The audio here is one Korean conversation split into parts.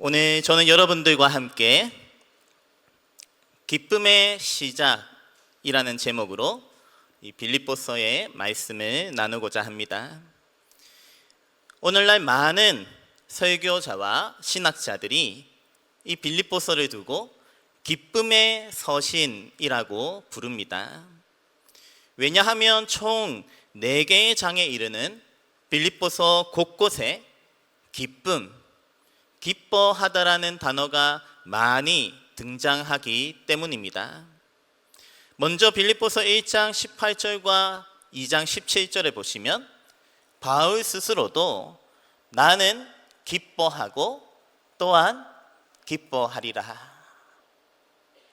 오늘 저는 여러분들과 함께 기쁨의 시작이라는 제목으로 이 빌립보서의 말씀을 나누고자 합니다. 오늘날 많은 설교자와 신학자들이 이 빌립보서를 두고 기쁨의 서신이라고 부릅니다. 왜냐하면 총 4개의 장에 이르는 빌립보서 곳곳에 기쁨, 기뻐하다라는 단어가 많이 등장하기 때문입니다. 먼저 빌립보서 1장 18절과 2장 17절에 보시면 바울 스스로도 나는 기뻐하고 또한 기뻐하리라.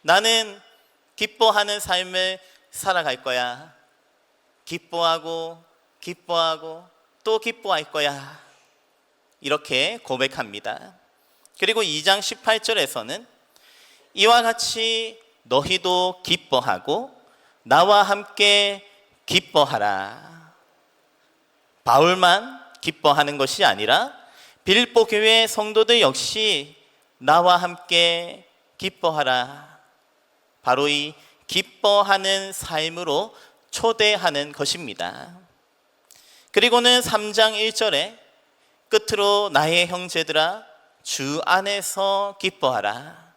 나는 기뻐하는 삶을 살아갈 거야. 기뻐하고 또 기뻐할 거야. 이렇게 고백합니다. 그리고 2장 18절에서는 이와 같이 너희도 기뻐하고 나와 함께 기뻐하라. 바울만 기뻐하는 것이 아니라 빌립보 교회 성도들 역시 나와 함께 기뻐하라. 바로 이 기뻐하는 삶으로 초대하는 것입니다. 그리고는 3장 1절에 끝으로 나의 형제들아 주 안에서 기뻐하라.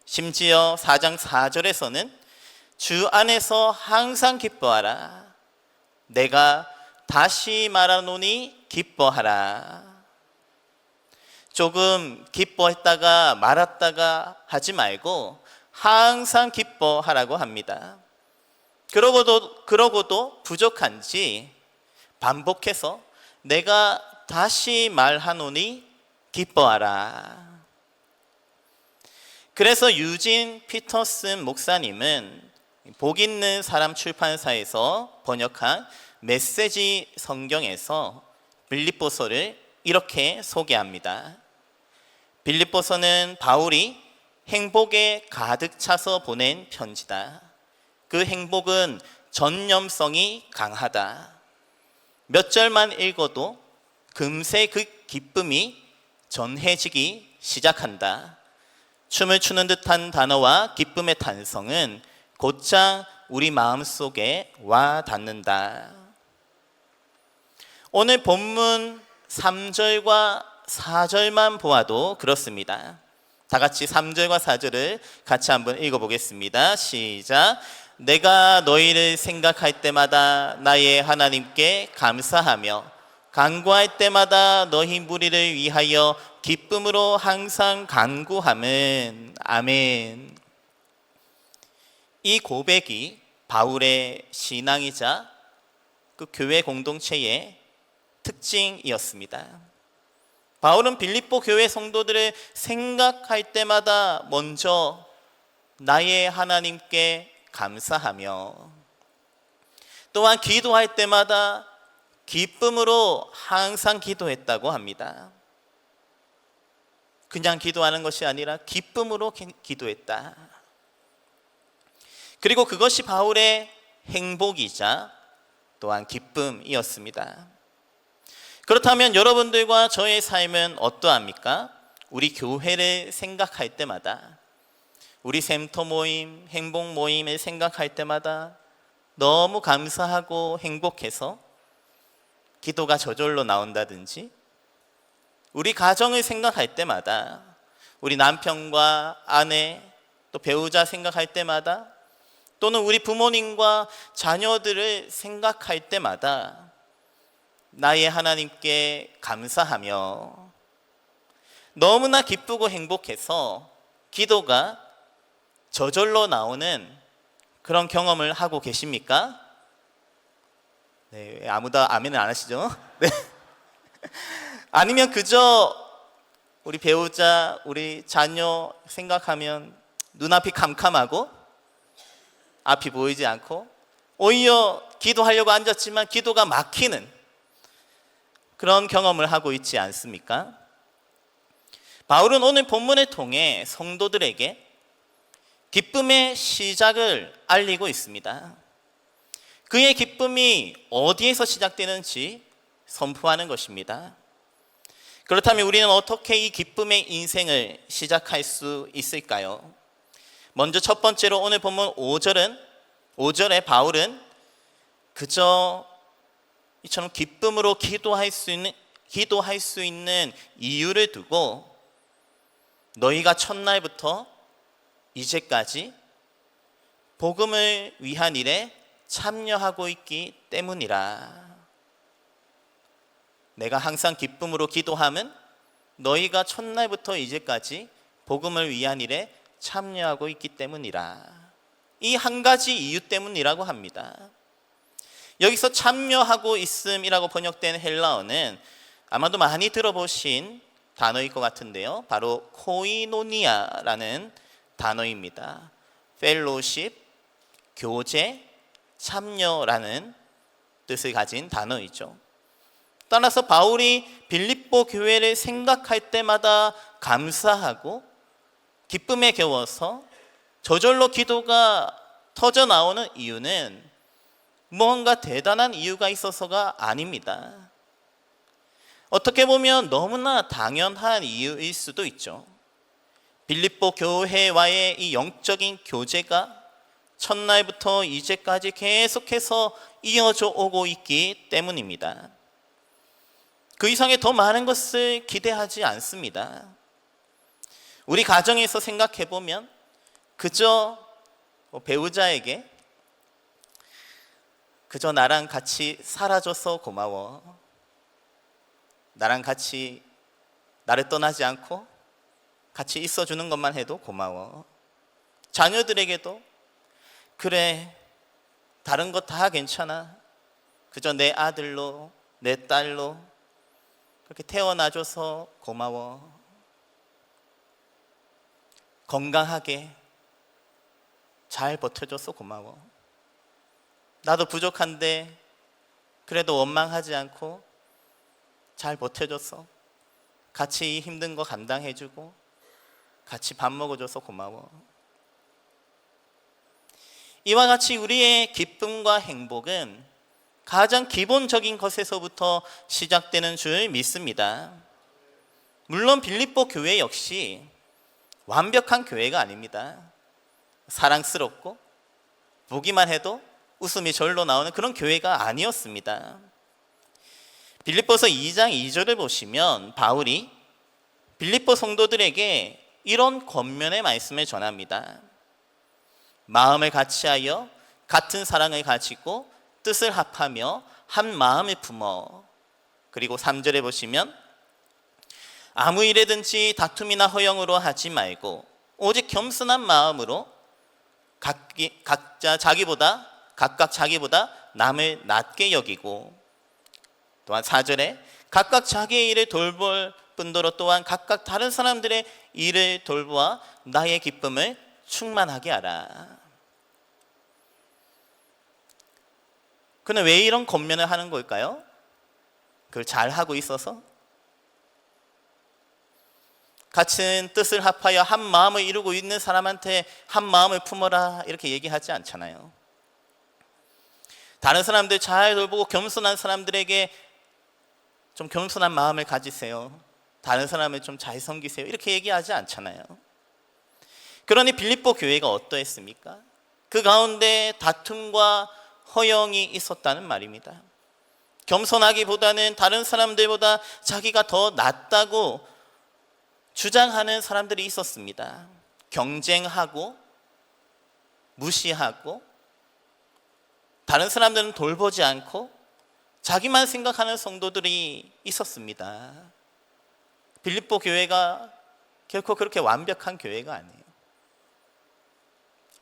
심지어 4장 4절에서는 주 안에서 항상 기뻐하라. 내가 다시 말하노니 기뻐하라. 조금 기뻐했다가 말았다가 하지 말고 항상 기뻐하라고 합니다. 그러고도 부족한지 반복해서 내가 다시 말하노니 기뻐하라. 그래서 유진 피터슨 목사님은 복 있는 사람 출판사에서 번역한 메시지 성경에서 빌립보서를 이렇게 소개합니다. 빌립보서는 바울이 행복에 가득 차서 보낸 편지다. 그 행복은 전념성이 강하다. 몇 절만 읽어도 금세 그 기쁨이 전해지기 시작한다. 춤을 추는 듯한 단어와 기쁨의 탄성은 곧장 우리 마음속에 와 닿는다. 오늘 본문 3절과 4절만 보아도 그렇습니다. 다 같이 3절과 4절을 같이 한번 읽어보겠습니다. 시작. 내가 너희를 생각할 때마다 나의 하나님께 감사하며 간구할 때마다 너희 무리를 위하여 기쁨으로 항상 간구함은 아멘. 이 고백이 바울의 신앙이자 그 교회 공동체의 특징이었습니다. 바울은 빌립보 교회 성도들을 생각할 때마다 먼저 나의 하나님께 감사하며 또한 기도할 때마다 기쁨으로 항상 기도했다고 합니다. 그냥 기도하는 것이 아니라 기쁨으로 기도했다. 그리고 그것이 바울의 행복이자 또한 기쁨이었습니다. 그렇다면 여러분들과 저의 삶은 어떠합니까? 우리 교회를 생각할 때마다, 우리 샘터 모임, 행복 모임을 생각할 때마다 너무 감사하고 행복해서 기도가 저절로 나온다든지, 우리 가정을 생각할 때마다, 우리 남편과 아내, 또 배우자 생각할 때마다, 또는 우리 부모님과 자녀들을 생각할 때마다 나의 하나님께 감사하며 너무나 기쁘고 행복해서 기도가 저절로 나오는 그런 경험을 하고 계십니까? 네, 아무도 아멘을 안 하시죠? 네. 아니면 그저 우리 배우자, 우리 자녀 생각하면 눈앞이 캄캄하고 앞이 보이지 않고 오히려 기도하려고 앉았지만 기도가 막히는 그런 경험을 하고 있지 않습니까? 바울은 오늘 본문을 통해 성도들에게 기쁨의 시작을 알리고 있습니다. 그의 기쁨이 어디에서 시작되는지 선포하는 것입니다. 그렇다면 우리는 어떻게 이 기쁨의 인생을 시작할 수 있을까요? 먼저 첫 번째로 오늘 본문 5절에 바울은 그저 이처럼 기쁨으로 기도할 수 있는 이유를 두고 너희가 첫날부터 이제까지 복음을 위한 일에 참여하고 있기 때문이라. 내가 항상 기쁨으로 기도함은 너희가 첫날부터 이제까지 복음을 위한 일에 참여하고 있기 때문이라. 이 한 가지 이유 때문이라고 합니다. 여기서 참여하고 있음이라고 번역된 헬라어는 아마도 많이 들어보신 단어일 것 같은데요. 바로 코이노니아라는 단어입니다. 펠로십, 교제, 참여라는 뜻을 가진 단어이죠. 따라서 바울이 빌립보 교회를 생각할 때마다 감사하고 기쁨에 겨워서 저절로 기도가 터져 나오는 이유는 무언가 대단한 이유가 있어서가 아닙니다. 어떻게 보면 너무나 당연한 이유일 수도 있죠. 빌립보 교회와의 이 영적인 교제가 첫날부터 이제까지 계속해서 이어져 오고 있기 때문입니다. 그 이상의 더 많은 것을 기대하지 않습니다. 우리 가정에서 생각해 보면 그저 배우자에게 그저 나랑 같이 살아줘서 고마워, 나랑 같이 나를 떠나지 않고 같이 있어주는 것만 해도 고마워. 자녀들에게도 그래, 다른 것 다 괜찮아, 그저 내 아들로 내 딸로 그렇게 태어나줘서 고마워, 건강하게 잘 버텨줘서 고마워, 나도 부족한데 그래도 원망하지 않고 잘 버텨줘서 같이 이 힘든 거 감당해주고 같이 밥 먹어줘서 고마워. 이와 같이 우리의 기쁨과 행복은 가장 기본적인 것에서부터 시작되는 줄 믿습니다. 물론 빌립보 교회 역시 완벽한 교회가 아닙니다. 사랑스럽고 보기만 해도 웃음이 절로 나오는 그런 교회가 아니었습니다. 빌립보서 2장 2절을 보시면 바울이 빌립보 성도들에게 이런 권면의 말씀을 전합니다. 마음을 같이하여 같은 사랑을 가지고 뜻을 합하며 한 마음을 품어. 그리고 3절에 보시면 아무 일에든지 다툼이나 허영으로 하지 말고 오직 겸손한 마음으로 각각 자기보다 남을 낮게 여기고, 또한 4절에 각각 자기의 일을 돌볼 뿐더러 또한 각각 다른 사람들의 일을 돌보아 나의 기쁨을 충만하게 하라. 그는 왜 이런 권면을 하는 걸까요? 그걸 잘하고 있어서? 같은 뜻을 합하여 한 마음을 이루고 있는 사람한테 한 마음을 품어라 이렇게 얘기하지 않잖아요. 다른 사람들 잘 돌보고 겸손한 사람들에게 좀 겸손한 마음을 가지세요, 다른 사람을 좀 잘 섬기세요 이렇게 얘기하지 않잖아요. 그러니 빌립보 교회가 어떠했습니까? 그 가운데 다툼과 허영이 있었다는 말입니다. 겸손하기보다는 다른 사람들보다 자기가 더 낫다고 주장하는 사람들이 있었습니다. 경쟁하고 무시하고 다른 사람들은 돌보지 않고 자기만 생각하는 성도들이 있었습니다. 빌립보 교회가 결코 그렇게 완벽한 교회가 아니에요.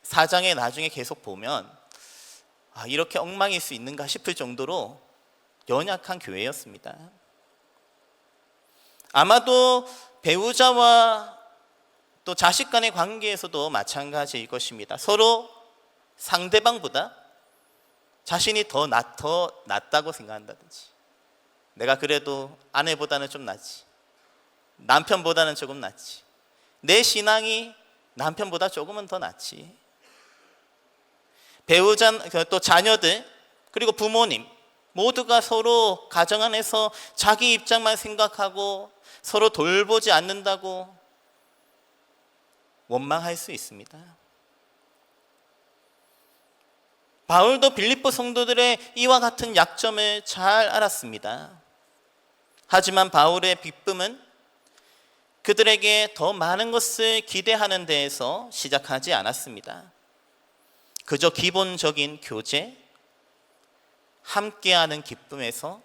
4장에 나중에 계속 보면 이렇게 엉망일 수 있는가 싶을 정도로 연약한 교회였습니다. 아마도 배우자와 또 자식 간의 관계에서도 마찬가지일 것입니다. 서로 상대방보다 자신이 더 낫다고 생각한다든지, 내가 그래도 아내보다는 좀 낫지, 남편보다는 조금 낫지, 내 신앙이 남편보다 조금은 더 낫지, 배우자 또 자녀들 그리고 부모님 모두가 서로 가정 안에서 자기 입장만 생각하고 서로 돌보지 않는다고 원망할 수 있습니다. 바울도 빌립보 성도들의 이와 같은 약점을 잘 알았습니다. 하지만 바울의 기쁨은 그들에게 더 많은 것을 기대하는 데에서 시작하지 않았습니다. 그저 기본적인 교제, 함께하는 기쁨에서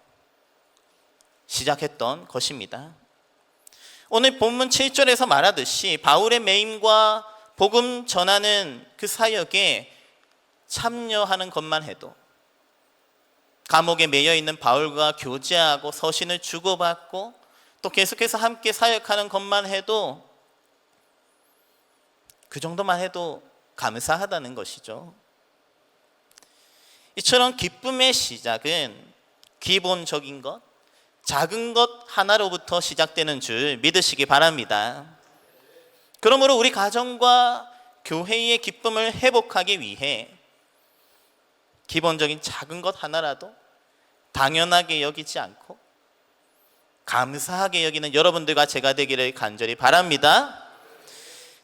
시작했던 것입니다. 오늘 본문 7절에서 말하듯이 바울의 매임과 복음 전하는 그 사역에 참여하는 것만 해도, 감옥에 매여 있는 바울과 교제하고 서신을 주고받고 또 계속해서 함께 사역하는 것만 해도, 그 정도만 해도 감사하다는 것이죠. 이처럼 기쁨의 시작은 기본적인 것, 작은 것 하나로부터 시작되는 줄 믿으시기 바랍니다. 그러므로 우리 가정과 교회의 기쁨을 회복하기 위해 기본적인 작은 것 하나라도 당연하게 여기지 않고 감사하게 여기는 여러분들과 제가 되기를 간절히 바랍니다.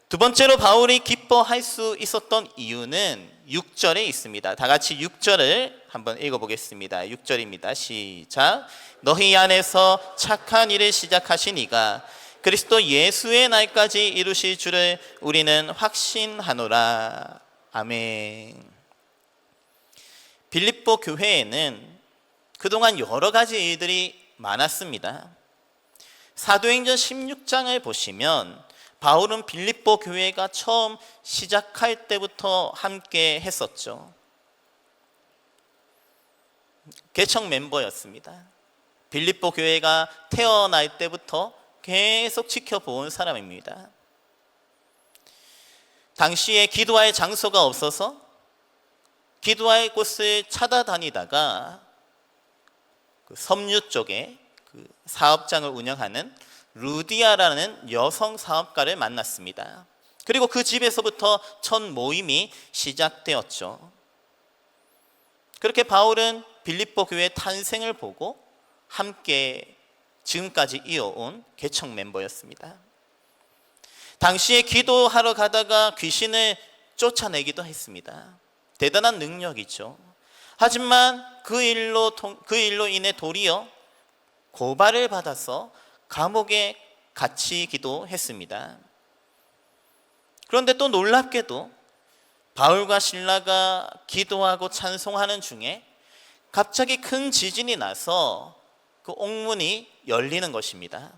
두 번째로 바울이 기뻐할 수 있었던 이유는 6절에 있습니다. 다 같이 6절을 한번 읽어보겠습니다. 6절입니다. 시작. 너희 안에서 착한 일을 시작하신 이가 그리스도 예수의 날까지 이루실 줄을 우리는 확신하노라. 아멘. 빌립보 교회에는 그동안 여러 가지 일들이 많았습니다. 사도행전 16장을 보시면 바울은 빌립보 교회가 처음 시작할 때부터 함께 했었죠. 개척 멤버였습니다. 빌립보 교회가 태어날 때부터 계속 지켜본 사람입니다. 당시에 기도할 장소가 없어서 기도할 곳을 찾아다니다가 그 섬유 쪽에 그 사업장을 운영하는 루디아라는 여성 사업가를 만났습니다. 그리고 그 집에서부터 첫 모임이 시작되었죠. 그렇게 바울은 빌립보 교회의 탄생을 보고 함께 지금까지 이어온 개척 멤버였습니다. 당시에 기도하러 가다가 귀신을 쫓아내기도 했습니다. 대단한 능력이죠. 하지만 그 일로 인해 도리어 고발을 받아서 감옥에 갇히기도 했습니다. 그런데 또 놀랍게도 바울과 실라가 기도하고 찬송하는 중에 갑자기 큰 지진이 나서 그 옥문이 열리는 것입니다.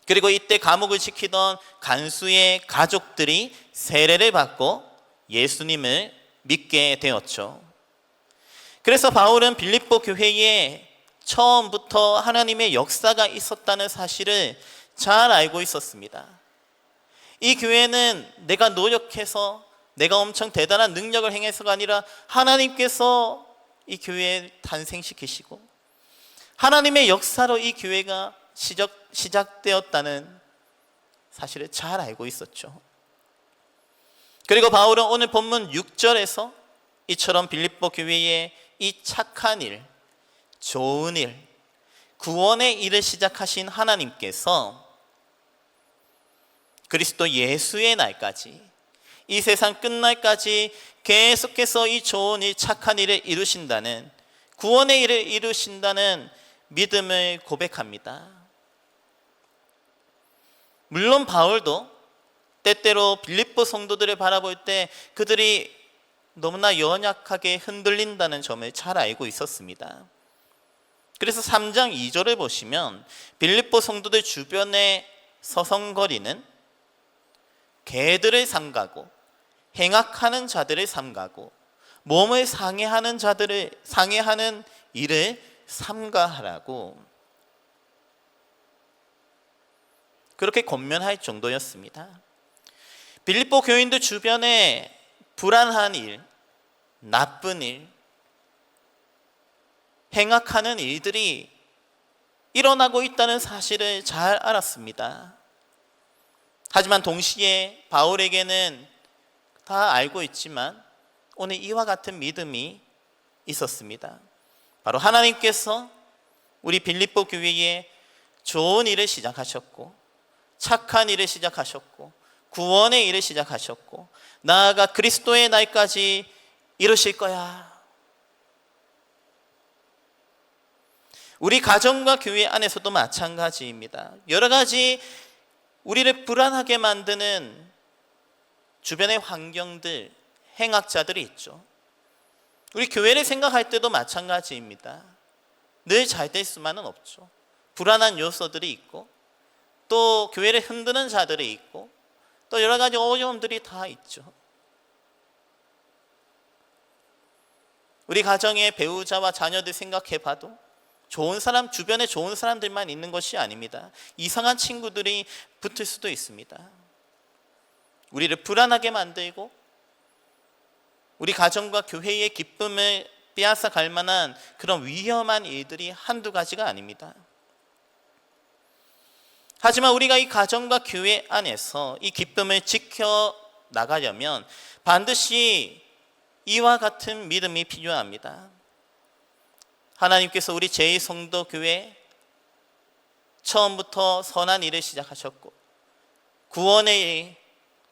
그리고 이때 감옥을 지키던 간수의 가족들이 세례를 받고 예수님을 믿게 되었죠. 그래서 바울은 빌립보 교회에 처음부터 하나님의 역사가 있었다는 사실을 잘 알고 있었습니다. 이 교회는 내가 노력해서 내가 엄청 대단한 능력을 행해서가 아니라 하나님께서 이 교회를 탄생시키시고 하나님의 역사로 이 교회가 시작되었다는 사실을 잘 알고 있었죠. 그리고 바울은 오늘 본문 6절에서 이처럼 빌립보 교회에 이 착한 일, 좋은 일, 구원의 일을 시작하신 하나님께서 그리스도 예수의 날까지, 이 세상 끝날까지 계속해서 이 좋은 일, 착한 일을 이루신다는, 구원의 일을 이루신다는 믿음을 고백합니다. 물론 바울도 때때로 빌립보 성도들을 바라볼 때 그들이 너무나 연약하게 흔들린다는 점을 잘 알고 있었습니다. 그래서 3장 2절을 보시면 빌립보 성도들 주변에 서성거리는 개들을 삼가고 행악하는 자들을 삼가고 몸을 상해하는 일을 삼가하라고 그렇게 권면할 정도였습니다. 빌립보 교인들 주변에 불안한 일, 나쁜 일, 행악하는 일들이 일어나고 있다는 사실을 잘 알았습니다. 하지만 동시에 바울에게는 다 알고 있지만 오늘 이와 같은 믿음이 있었습니다. 바로 하나님께서 우리 빌립보 교회에 좋은 일을 시작하셨고, 착한 일을 시작하셨고, 구원의 일을 시작하셨고, 나아가 그리스도의 날까지 이루실 거야. 우리 가정과 교회 안에서도 마찬가지입니다. 여러 가지 우리를 불안하게 만드는 주변의 환경들, 행악자들이 있죠. 우리 교회를 생각할 때도 마찬가지입니다. 늘 잘 될 수만은 없죠. 불안한 요소들이 있고, 또 교회를 흔드는 자들이 있고, 또 여러 가지 어려움들이 다 있죠. 우리 가정의 배우자와 자녀들 생각해 봐도 좋은 사람, 주변에 좋은 사람들만 있는 것이 아닙니다. 이상한 친구들이 붙을 수도 있습니다. 우리를 불안하게 만들고 우리 가정과 교회의 기쁨을 빼앗아 갈 만한 그런 위험한 일들이 한두 가지가 아닙니다. 하지만 우리가 이 가정과 교회 안에서 이 기쁨을 지켜 나가려면 반드시 이와 같은 믿음이 필요합니다. 하나님께서 우리 제2성도교회 처음부터 선한 일을 시작하셨고, 구원의 일,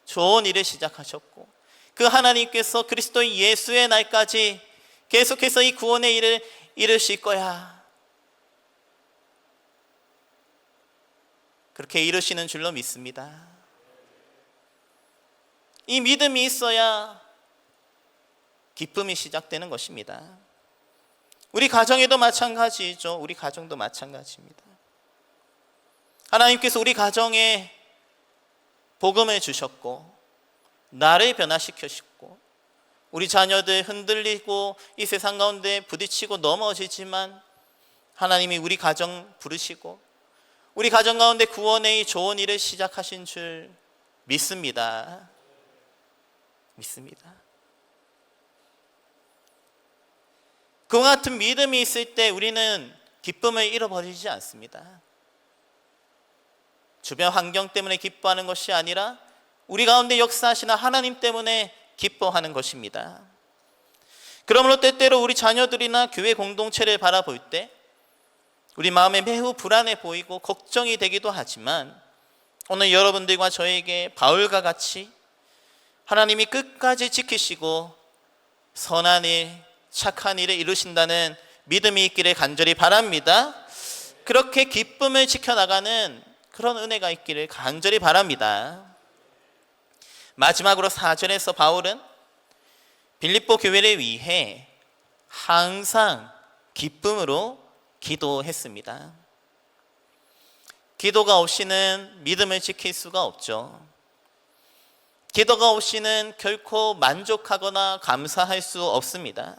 좋은 일을 시작하셨고, 그 하나님께서 그리스도 예수의 날까지 계속해서 이 구원의 일을 이루실 거야. 그렇게 이루시는 줄로 믿습니다. 이 믿음이 있어야 기쁨이 시작되는 것입니다. 우리 가정에도 마찬가지죠. 우리 가정도 마찬가지입니다. 하나님께서 우리 가정에 복음을 주셨고, 나를 변화시키셨고, 우리 자녀들 흔들리고 이 세상 가운데 부딪히고 넘어지지만 하나님이 우리 가정 부르시고 우리 가정 가운데 구원의 좋은 일을 시작하신 줄 믿습니다. 믿습니다. 그와 같은 믿음이 있을 때 우리는 기쁨을 잃어버리지 않습니다. 주변 환경 때문에 기뻐하는 것이 아니라 우리 가운데 역사하시는 하나님 때문에 기뻐하는 것입니다. 그러므로 때때로 우리 자녀들이나 교회 공동체를 바라볼 때 우리 마음에 매우 불안해 보이고 걱정이 되기도 하지만, 오늘 여러분들과 저에게 바울과 같이 하나님이 끝까지 지키시고 선한 일, 착한 일을 이루신다는 믿음이 있기를 간절히 바랍니다. 그렇게 기쁨을 지켜나가는 그런 은혜가 있기를 간절히 바랍니다. 마지막으로 4절에서 바울은 빌립보 교회를 위해 항상 기쁨으로 기도했습니다. 기도가 없이는 믿음을 지킬 수가 없죠. 기도가 없이는 결코 만족하거나 감사할 수 없습니다.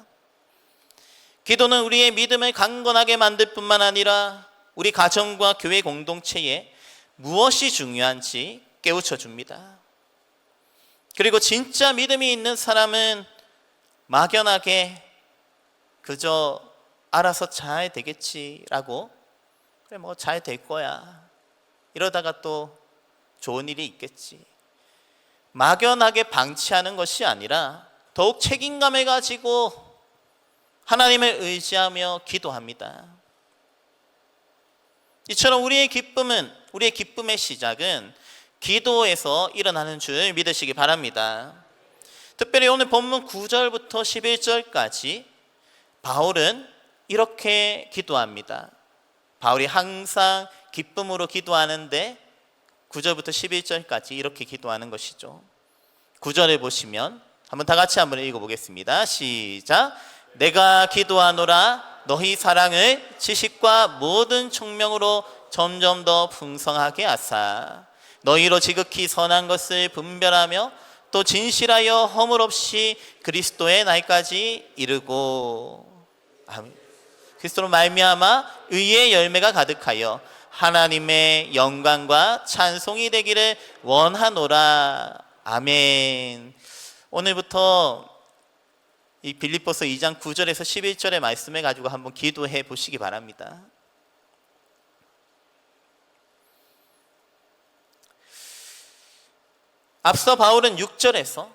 기도는 우리의 믿음을 강건하게 만들 뿐만 아니라 우리 가정과 교회 공동체에 무엇이 중요한지 깨우쳐 줍니다. 그리고 진짜 믿음이 있는 사람은 막연하게 그저 알아서 잘 되겠지라고, 그래 뭐 잘 될 거야, 이러다가 또 좋은 일이 있겠지, 막연하게 방치하는 것이 아니라 더욱 책임감을 가지고 하나님을 의지하며 기도합니다. 이처럼 우리의 기쁨의 시작은 기도에서 일어나는 줄 믿으시기 바랍니다. 특별히 오늘 본문 9절부터 11절까지 바울은 이렇게 기도합니다. 바울이 항상 기쁨으로 기도하는데 9절부터 11절까지 이렇게 기도하는 것이죠. 9절을 보시면 다 같이 한번 읽어보겠습니다. 시작. 내가 기도하노라 너희 사랑을 지식과 모든 총명으로 점점 더 풍성하게 하사 너희로 지극히 선한 것을 분별하며 또 진실하여 허물 없이 그리스도의 날까지 이르고, 그리스도로 말미암아 의의 열매가 가득하여 하나님의 영광과 찬송이 되기를 원하노라. 아멘. 오늘부터 이 빌립보서 2장 9절에서 11절의 말씀을 가지고 한번 기도해 보시기 바랍니다. 앞서 바울은 6절에서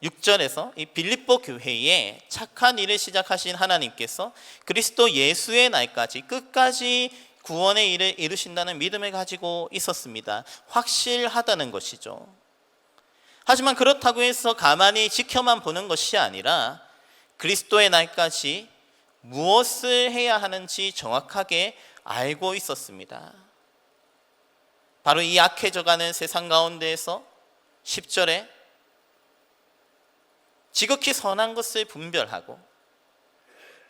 6절에서 이 빌립보 교회에 착한 일을 시작하신 하나님께서 그리스도 예수의 날까지 끝까지 구원의 일을 이루신다는 믿음을 가지고 있었습니다. 확실하다는 것이죠. 하지만 그렇다고 해서 가만히 지켜만 보는 것이 아니라 그리스도의 날까지 무엇을 해야 하는지 정확하게 알고 있었습니다. 바로 이 악해져가는 세상 가운데에서 10절에 지극히 선한 것을 분별하고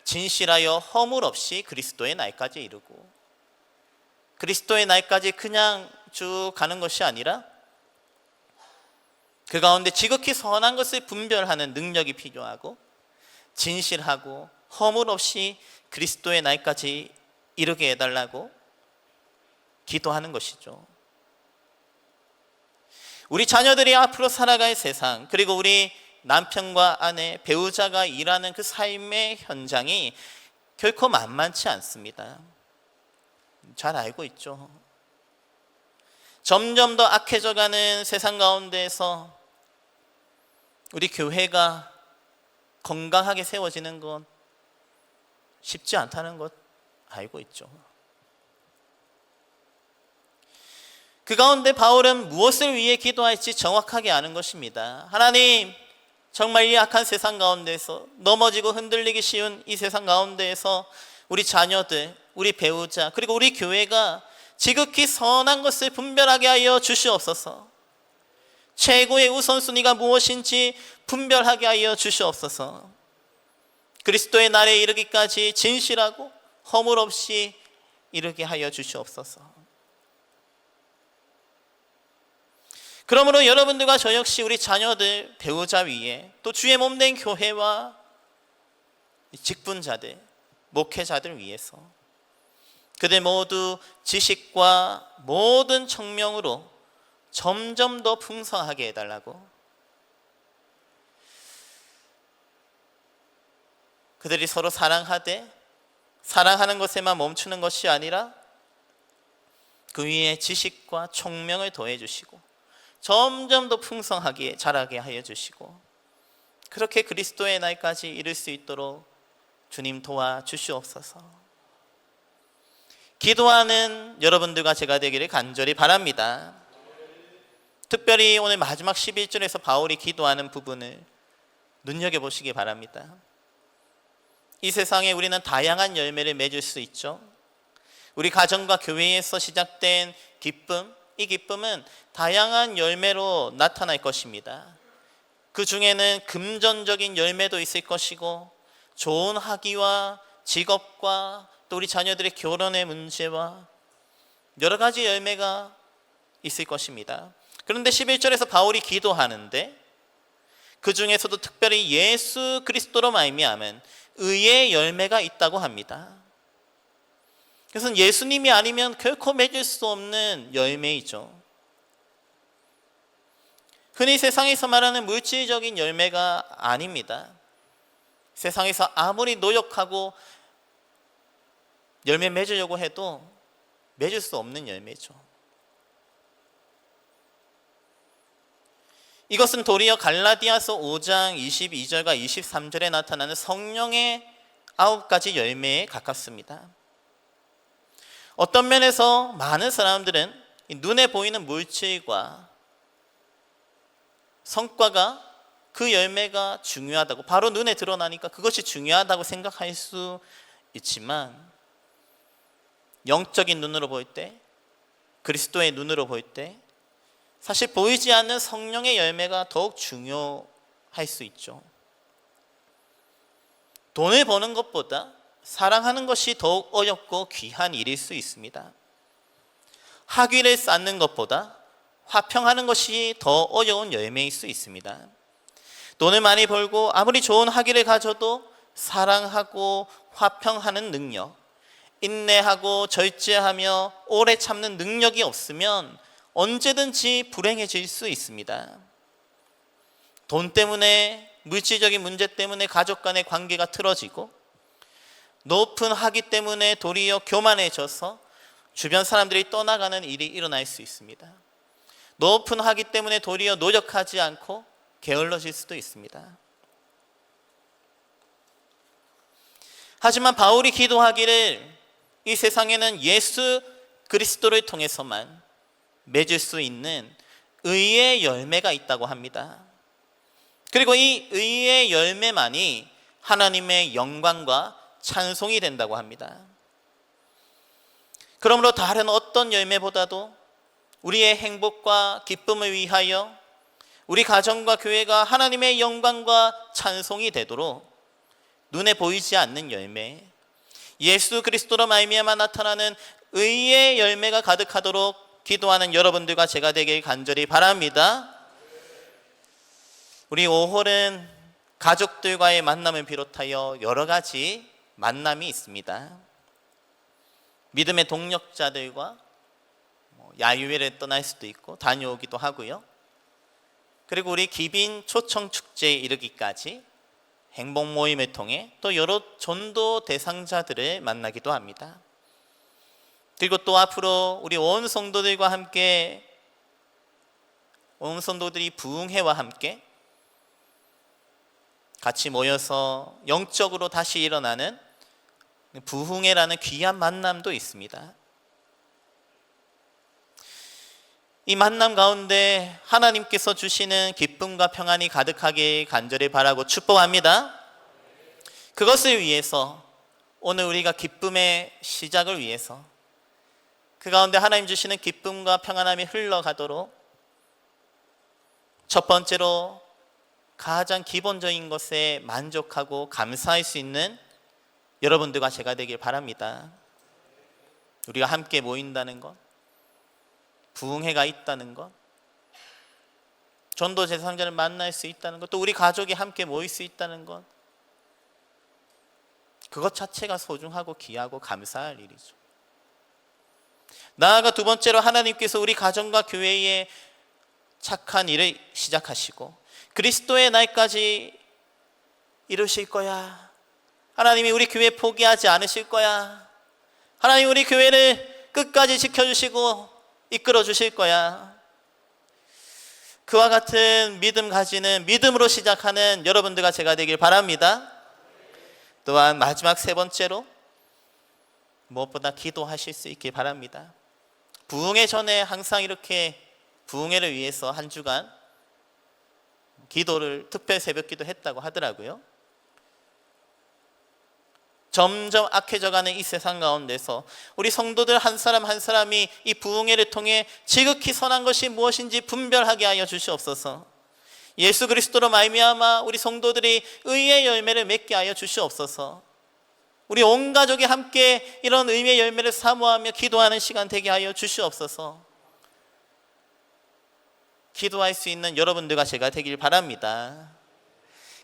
진실하여 허물 없이 그리스도의 날까지 이루고, 그리스도의 날까지 그냥 쭉 가는 것이 아니라 그 가운데 지극히 선한 것을 분별하는 능력이 필요하고, 진실하고 허물 없이 그리스도의 날까지 이르게 해달라고 기도하는 것이죠. 우리 자녀들이 앞으로 살아갈 세상, 그리고 우리 남편과 아내, 배우자가 일하는 그 삶의 현장이 결코 만만치 않습니다. 잘 알고 있죠. 점점 더 악해져가는 세상 가운데에서 우리 교회가 건강하게 세워지는 건 쉽지 않다는 것 알고 있죠. 그 가운데 바울은 무엇을 위해 기도할지 정확하게 아는 것입니다. 하나님, 정말 이 악한 세상 가운데서 넘어지고 흔들리기 쉬운 이 세상 가운데에서 우리 자녀들, 우리 배우자, 그리고 우리 교회가 지극히 선한 것을 분별하게 하여 주시옵소서. 최고의 우선순위가 무엇인지 분별하게 하여 주시옵소서. 그리스도의 날에 이르기까지 진실하고 허물 없이 이르게 하여 주시옵소서. 그러므로 여러분들과 저 역시 우리 자녀들, 배우자 위에, 또 주의 몸된 교회와 직분자들, 목회자들 위해서 그들 모두 지식과 모든 청명으로 점점 더 풍성하게 해달라고, 그들이 서로 사랑하되 사랑하는 것에만 멈추는 것이 아니라 그 위에 지식과 총명을 더해 주시고 점점 더 풍성하게 자라게 하여 주시고, 그렇게 그리스도의 날까지 이룰 수 있도록 주님 도와주시옵소서. 기도하는 여러분들과 제가 되기를 간절히 바랍니다. 특별히 오늘 마지막 11절에서 바울이 기도하는 부분을 눈여겨보시기 바랍니다. 이 세상에 우리는 다양한 열매를 맺을 수 있죠. 우리 가정과 교회에서 시작된 기쁨, 이 기쁨은 다양한 열매로 나타날 것입니다. 그 중에는 금전적인 열매도 있을 것이고, 좋은 학위와 직업과 또 우리 자녀들의 결혼의 문제와 여러 가지 열매가 있을 것입니다. 그런데 11절에서 바울이 기도하는데 그 중에서도 특별히 예수 그리스도로 말미암은 의의 열매가 있다고 합니다. 그래서 예수님이 아니면 결코 맺을 수 없는 열매이죠. 흔히 세상에서 말하는 물질적인 열매가 아닙니다. 세상에서 아무리 노력하고 열매 맺으려고 해도 맺을 수 없는 열매죠. 이것은 도리어 갈라디아서 5장 22절과 23절에 나타나는 성령의 9가지 열매에 가깝습니다. 어떤 면에서 많은 사람들은 눈에 보이는 물질과 성과가, 그 열매가 중요하다고, 바로 눈에 드러나니까 그것이 중요하다고 생각할 수 있지만, 영적인 눈으로 볼 때, 그리스도의 눈으로 볼 때 사실 보이지 않는 성령의 열매가 더욱 중요할 수 있죠. 돈을 버는 것보다 사랑하는 것이 더욱 어렵고 귀한 일일 수 있습니다. 학위를 쌓는 것보다 화평하는 것이 더 어려운 열매일 수 있습니다. 돈을 많이 벌고 아무리 좋은 학위를 가져도 사랑하고 화평하는 능력, 인내하고 절제하며 오래 참는 능력이 없으면 언제든지 불행해질 수 있습니다. 돈 때문에, 물질적인 문제 때문에 가족 간의 관계가 틀어지고, 높은 학위 때문에 도리어 교만해져서 주변 사람들이 떠나가는 일이 일어날 수 있습니다. 높은 학위 때문에 도리어 노력하지 않고 게을러질 수도 있습니다. 하지만 바울이 기도하기를 이 세상에는 예수 그리스도를 통해서만 맺을 수 있는 의의 열매가 있다고 합니다. 그리고 이 의의 열매만이 하나님의 영광과 찬송이 된다고 합니다. 그러므로 다른 어떤 열매보다도 우리의 행복과 기쁨을 위하여 우리 가정과 교회가 하나님의 영광과 찬송이 되도록 눈에 보이지 않는 열매, 예수 그리스도로 말미암아 나타나는 의의 열매가 가득하도록 기도하는 여러분들과 제가 되길 간절히 바랍니다. 우리 5홀은 가족들과의 만남을 비롯하여 여러 가지 만남이 있습니다. 믿음의 동력자들과 야유회를 떠날 수도 있고 다녀오기도 하고요. 그리고 우리 기빈 초청 축제에 이르기까지 행복 모임을 통해 또 여러 전도 대상자들을 만나기도 합니다. 그리고 또 앞으로 우리 온 성도들과 함께, 온 성도들이 부흥회와 함께 같이 모여서 영적으로 다시 일어나는 부흥회라는 귀한 만남도 있습니다. 이 만남 가운데 하나님께서 주시는 기쁨과 평안이 가득하게 간절히 바라고 축복합니다. 그것을 위해서 오늘 우리가 기쁨의 시작을 위해서 그 가운데 하나님 주시는 기쁨과 평안함이 흘러가도록 첫 번째로 가장 기본적인 것에 만족하고 감사할 수 있는 여러분들과 제가 되길 바랍니다. 우리가 함께 모인다는 것, 부흥회가 있다는 것, 전도 대상자를 만날 수 있다는 것, 또 우리 가족이 함께 모일 수 있다는 것, 그것 자체가 소중하고 귀하고 감사할 일이죠. 나아가 두 번째로 하나님께서 우리 가정과 교회에 착한 일을 시작하시고 그리스도의 날까지 이루실 거야. 하나님이 우리 교회 포기하지 않으실 거야. 하나님 우리 교회를 끝까지 지켜주시고 이끌어 주실 거야. 그와 같은 믿음 가지는, 믿음으로 시작하는 여러분들과 제가 되길 바랍니다. 또한 마지막 세 번째로 무엇보다 기도하실 수 있길 바랍니다. 부흥회 전에 항상 이렇게 부흥회를 위해서 한 주간 기도를, 특별 새벽기도 했다고 하더라고요. 점점 악해져가는 이 세상 가운데서 우리 성도들 한 사람 한 사람이 이 부흥회를 통해 지극히 선한 것이 무엇인지 분별하게 하여 주시옵소서. 예수 그리스도로 말미암아 우리 성도들이 의의 열매를 맺게 하여 주시옵소서. 우리 온 가족이 함께 이런 의의 열매를 사모하며 기도하는 시간 되게 하여 주시옵소서. 기도할 수 있는 여러분들과 제가 되길 바랍니다.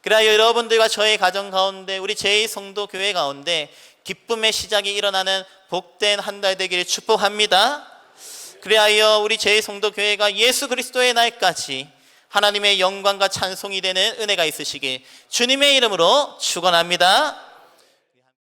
그래야 여러분들과 저의 가정 가운데, 우리 제2성도 교회 가운데 기쁨의 시작이 일어나는 복된 한 달 되기를 축복합니다. 그래야 우리 제2성도 교회가 예수 그리스도의 날까지 하나님의 영광과 찬송이 되는 은혜가 있으시길 주님의 이름으로 축원합니다.